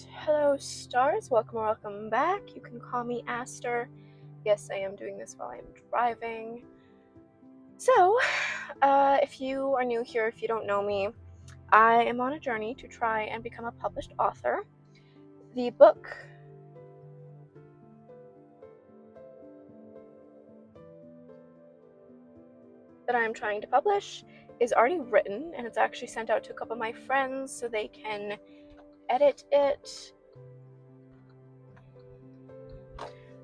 Hello stars, welcome back. You can call me Aster. Yes, I am doing this while I'm driving. So, if you are new here, if you don't know me, I am on a journey to try and become a published author. The book that I am trying to publish is already written, and it's actually sent out to a couple of my friends so they can edit it.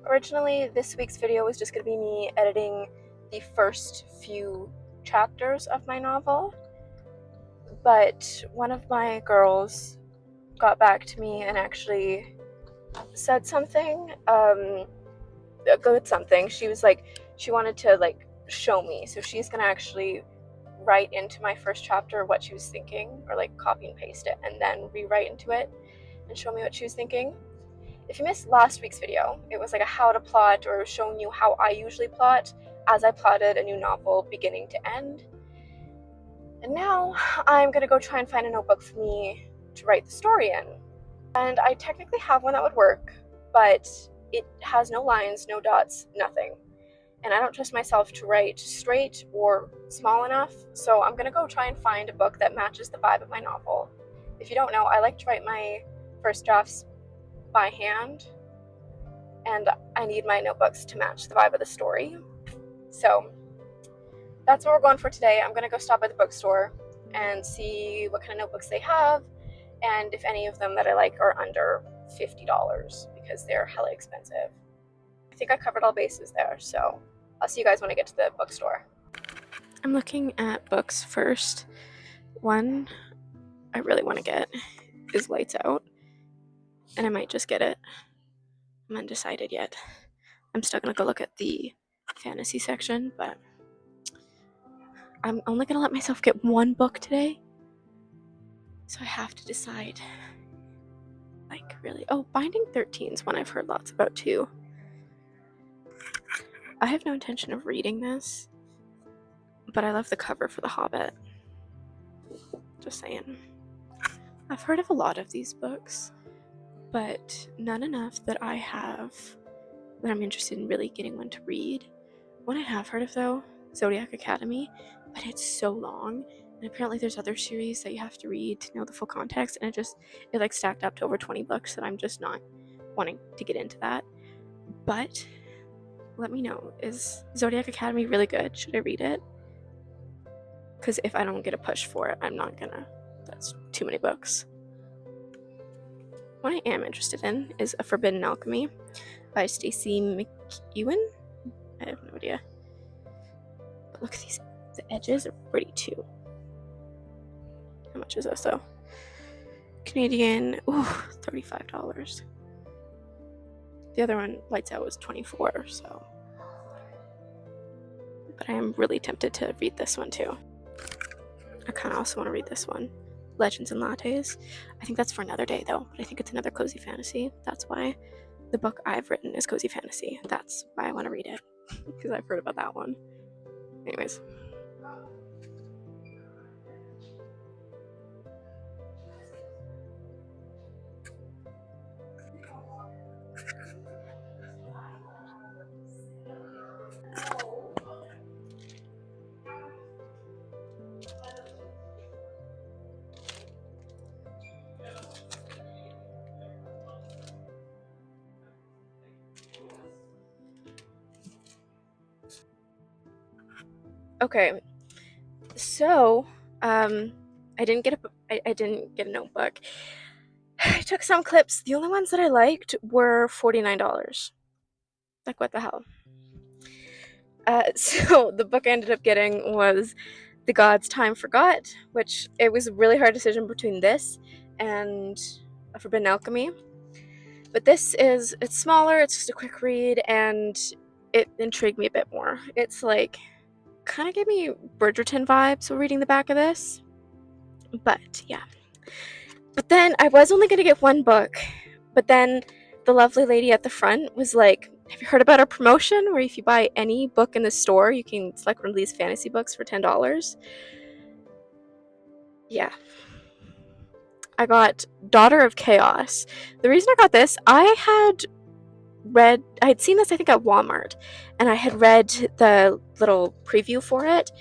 Originally, this week's video was just going to be me editing the first few chapters of my novel, but one of my girls got back to me and actually said something, a good something. She was like, she wanted to show me, so she's gonna actually write into my first chapter what she was thinking, or copy and paste it and then rewrite into it and show me what she was thinking. If you missed last week's video, it was like a how to plot, or showing you how I usually plot as I plotted a new novel beginning to end. And now I'm gonna go try and find a notebook for me to write the story in. And I technically have one that would work, but it has no lines, no dots, nothing. And I don't trust myself to write straight or small enough, so I'm gonna go try and find a book that matches the vibe of my novel. If you don't know, I like to write my first drafts by hand, and I need my notebooks to match the vibe of the story. So that's what we're going for today. I'm gonna go stop by the bookstore and see what kind of notebooks they have, and if any of them that I like are under $50, because they're hella expensive. I think I covered all bases there, so I'll see you guys when I get to the bookstore. I'm looking at books first. One I really want to get is Lights Out, and I might just get it. I'm undecided yet. I'm still gonna go look at the fantasy section, but I'm only gonna let myself get one book today, so I have to decide. Really. Oh, Binding 13 is one I've heard lots about too. I have no intention of reading this, but I love the cover for The Hobbit. Just saying. I've heard of a lot of these books, but none enough that I'm interested in really getting one to read. One I have heard of, though, Zodiac Academy, but it's so long, and apparently there's other series that you have to read to know the full context, and it stacked up to over 20 books, that I'm just not wanting to get into that. But let me know, is Zodiac Academy really good? Should I read it? Because if I don't get a push for it, I'm not gonna. That's too many books. What I am interested in is A Forbidden Alchemy by Stacey McEwen. I have no idea. But look at these. The edges are pretty too. How much is this though? Canadian. Ooh, $35. The other one, Lights Out, was $24, so. But I am really tempted to read this one too. I kind of also want to read this one, Legends and Lattes. I think that's for another day though, but I think it's another cozy fantasy. That's why the book I've written is cozy fantasy. That's why I want to read it, because I've heard about that one. Anyways. Okay, so I didn't get a notebook. I took some clips. The only ones that I liked were $49. What the hell? So the book I ended up getting was The Gods Time Forgot, which it was a really hard decision between this and A Forbidden Alchemy. But it's smaller, it's just a quick read, and it intrigued me a bit more. It's kind of gave me Bridgerton vibes while reading the back of this. But yeah. But then I was only going to get one book, but then the lovely lady at the front was like, have you heard about our promotion where if you buy any book in the store, you can select one of these fantasy books for $10? Yeah. I got Daughter of Chaos. The reason I got this, I had seen this I think at Walmart, and I had read the little preview for it.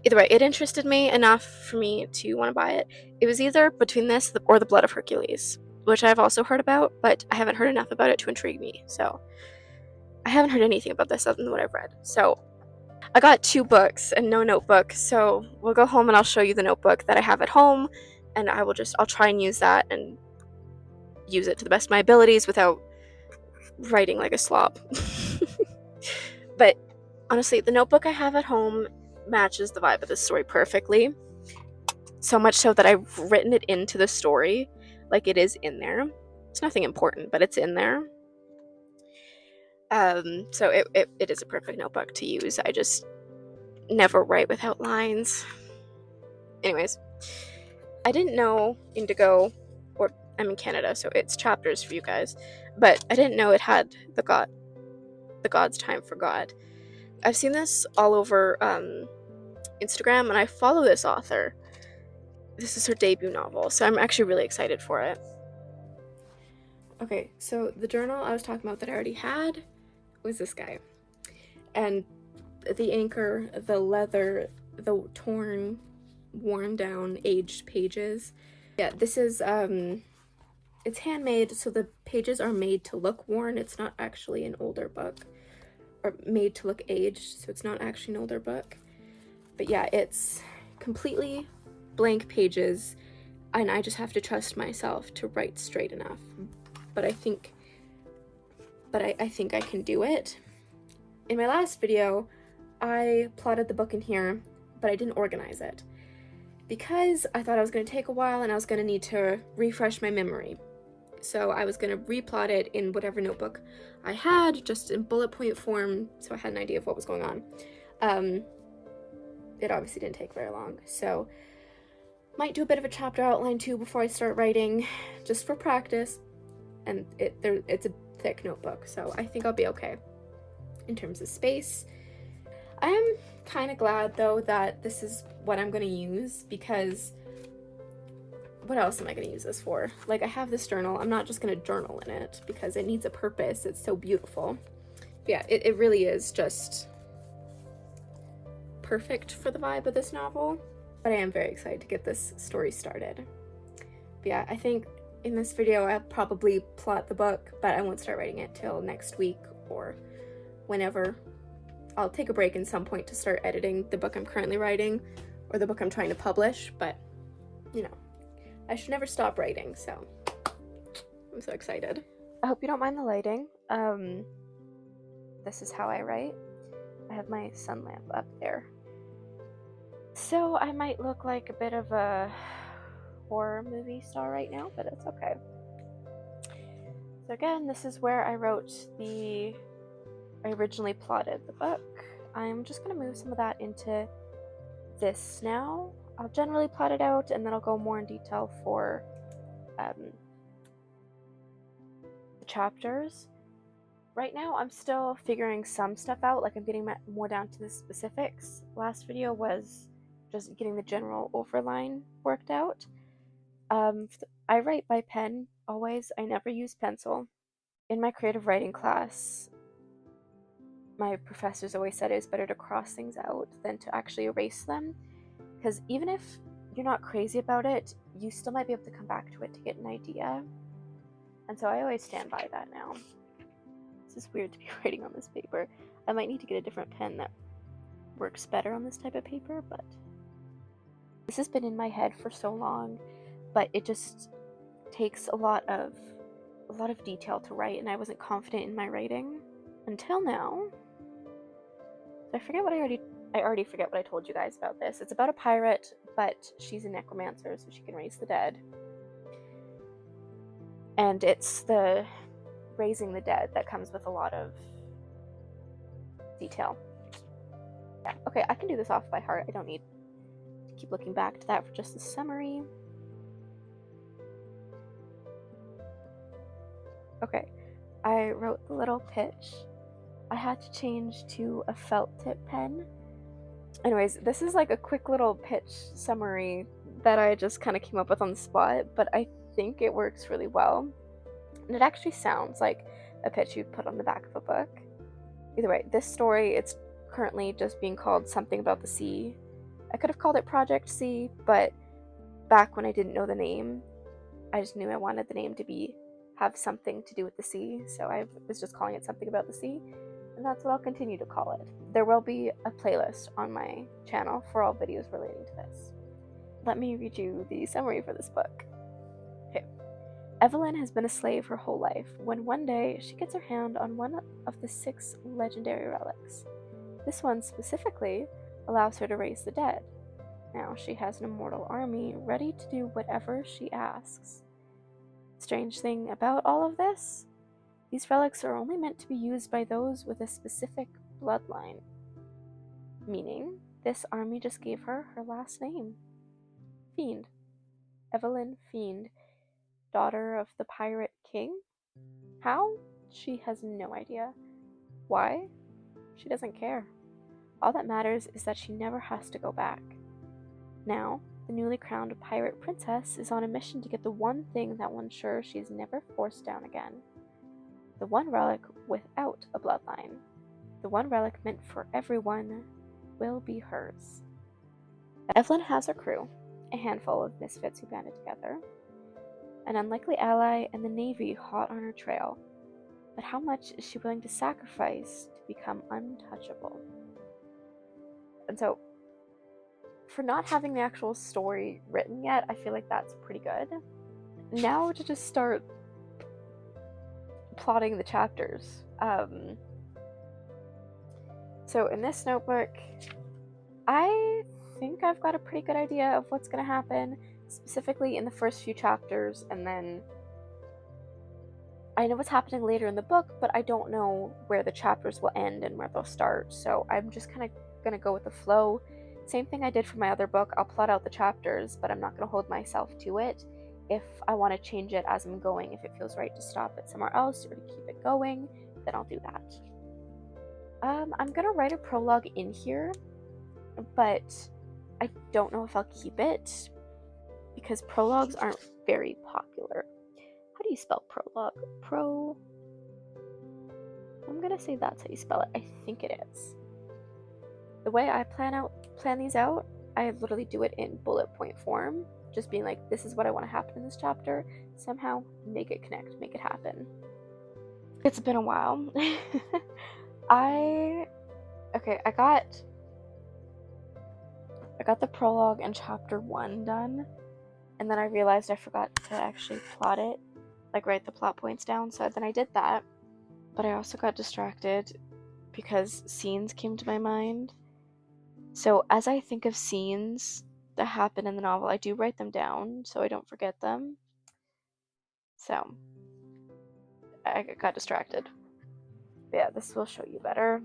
Either way, it interested me enough for me to want to buy it. It was either between this or The Blood of Hercules, which I've also heard about, but I haven't heard enough about it to intrigue me. So I haven't heard anything about this other than what I've read. So I got 2 books and no notebook. So we'll go home and I'll show you the notebook that I have at home, and I'll try and use that and use it to the best of my abilities without writing like a slob. But honestly, the notebook I have at home matches the vibe of the story perfectly. So much so that I've written it into the story, like it is in there. It's nothing important, but it's in there. So it is a perfect notebook to use. I just never write without lines. Anyways, I didn't know Indigo, or I'm in Canada, so it's chapters for you guys, but I didn't know it had the God's Time for God. I've seen this all over Instagram, and I follow this author. This is her debut novel, so I'm actually really excited for it. Okay, so the journal I was talking about that I already had was this guy. And the anchor, the leather, the torn, worn down, aged pages. Yeah, this is, it's handmade, so the pages are made to look worn. It's not actually an older book. Or made to look aged, so it's not actually an older book. But yeah, it's completely blank pages, and I just have to trust myself to write straight enough. But I think I can do it. In my last video, I plotted the book in here, but I didn't organize it because I thought I was going to take a while and I was going to need to refresh my memory. So I was going to replot it in whatever notebook I had, just in bullet point form, so I had an idea of what was going on. It obviously didn't take very long, so might do a bit of a chapter outline too before I start writing, just for practice. And it's a thick notebook, so I think I'll be okay in terms of space. I am kind of glad though that this is what I'm going to use, because what else am I going to use this for? Like, I have this journal. I'm not just going to journal in it because it needs a purpose. It's so beautiful. But yeah, it really is just perfect for the vibe of this novel. But I am very excited to get this story started. But yeah, I think in this video I'll probably plot the book, but I won't start writing it till next week or whenever. I'll take a break in some point to start editing the book I'm currently writing or the book I'm trying to publish, but you know, I should never stop writing, so I'm so excited. I hope you don't mind the lighting. This is how I write. I have my sun lamp up there. So I might look like a bit of a horror movie star right now, but it's okay. So again, this is where I originally plotted the book. I'm just going to move some of that into this now. I'll generally plot it out, and then I'll go more in detail for the chapters. Right now, I'm still figuring some stuff out, like I'm getting more down to the specifics. Last video was just getting the general overline worked out. I write by pen, always. I never use pencil. In my creative writing class, my professors always said it was better to cross things out than to actually erase them, because even if you're not crazy about it, you still might be able to come back to it to get an idea. And so I always stand by that now. This is weird to be writing on this paper. I might need to get a different pen that works better on this type of paper, but this has been in my head for so long, but it just takes a lot of detail to write, and I wasn't confident in my writing until now. I already forget what I told you guys about this. It's about a pirate, but she's a necromancer, so she can raise the dead. And it's the raising the dead that comes with a lot of detail. Yeah, okay, I can do this off by heart. I don't need to keep looking back to that for just the summary. Okay, I wrote the little pitch. I had to change to a felt tip pen. Anyways, this is like a quick little pitch summary that I just kind of came up with on the spot, but I think it works really well. And it actually sounds like a pitch you'd put on the back of a book. Either way, this story, it's currently just being called Something About the Sea. I could have called it Project Sea, but back when I didn't know the name, I just knew I wanted the name to have something to do with the sea, so I was just calling it Something About the Sea, and that's what I'll continue to call it. There will be a playlist on my channel for all videos relating to this. Let me read you the summary for this book. Okay. Evelyn has been a slave her whole life, when one day she gets her hand on one of the 6 legendary relics. This one specifically allows her to raise the dead. Now she has an immortal army ready to do whatever she asks. Strange thing about all of this? These relics are only meant to be used by those with a specific bloodline. Meaning, this army just gave her her last name. Fiend. Evelyn Fiend, daughter of the Pirate King? How? She has no idea. Why? She doesn't care. All that matters is that she never has to go back. Now, the newly crowned pirate princess is on a mission to get the one thing that will ensure she is never forced down again. The one relic without a bloodline. The one relic meant for everyone will be hers. Evelyn has her crew, a handful of misfits who banded together, an unlikely ally, and the Navy hot on her trail. But how much is she willing to sacrifice to become untouchable? And so, for not having the actual story written yet, I feel like that's pretty good. Now to just start plotting the chapters. So in this notebook, I think I've got a pretty good idea of what's going to happen, specifically in the first few chapters, and then I know what's happening later in the book, but I don't know where the chapters will end and where they'll start, so I'm just kind of going to go with the flow. Same thing I did for my other book. I'll plot out the chapters, but I'm not going to hold myself to it. If I want to change it as I'm going, if it feels right to stop it somewhere else or to keep it going, then I'll do that. I'm going to write a prologue in here, but I don't know if I'll keep it because prologues aren't very popular. How do you spell prologue? I'm going to say that's how you spell it. I think it is. The way I plan these out, I literally do it in bullet point form, just being like, this is what I want to happen in this chapter. Somehow make it connect, make it happen. It's been a while. I got the prologue and chapter 1 done, and then I realized I forgot to actually plot it, like write the plot points down, so then I did that. But I also got distracted because scenes came to my mind. So as I think of scenes that happen in the novel, I do write them down so I don't forget them. So I got distracted. But yeah, this will show you better.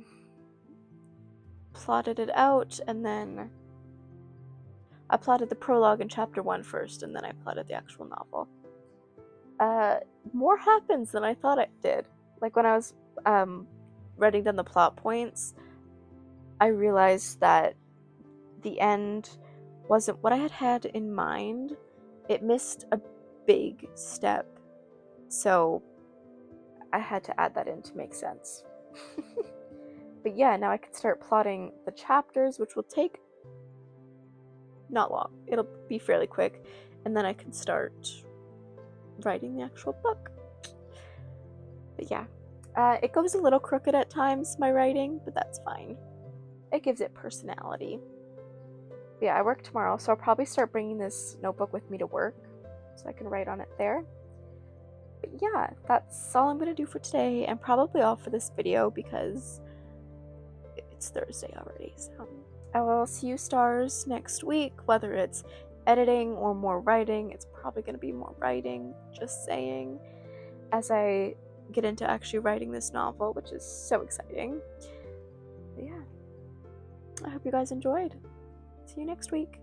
Plotted it out, and then I plotted the prologue in chapter 1 first, and then I plotted the actual novel. More happens than I thought it did. Like when I was writing down the plot points, I realized that the end wasn't what I had in mind. It missed a big step, so I had to add that in to make sense. But yeah, now I can start plotting the chapters, which will take not long. It'll be fairly quick, and then I can start writing the actual book. But yeah, it goes a little crooked at times, my writing, but that's fine. It gives it personality. But yeah, I work tomorrow, so I'll probably start bringing this notebook with me to work so I can write on it there. But yeah, that's all I'm going to do for today, and probably all for this video because it's Thursday already. So I will see you stars next week, whether it's editing or more writing. It's probably going to be more writing, just saying, as I get into actually writing this novel, which is so exciting. But yeah, I hope you guys enjoyed. See you next week.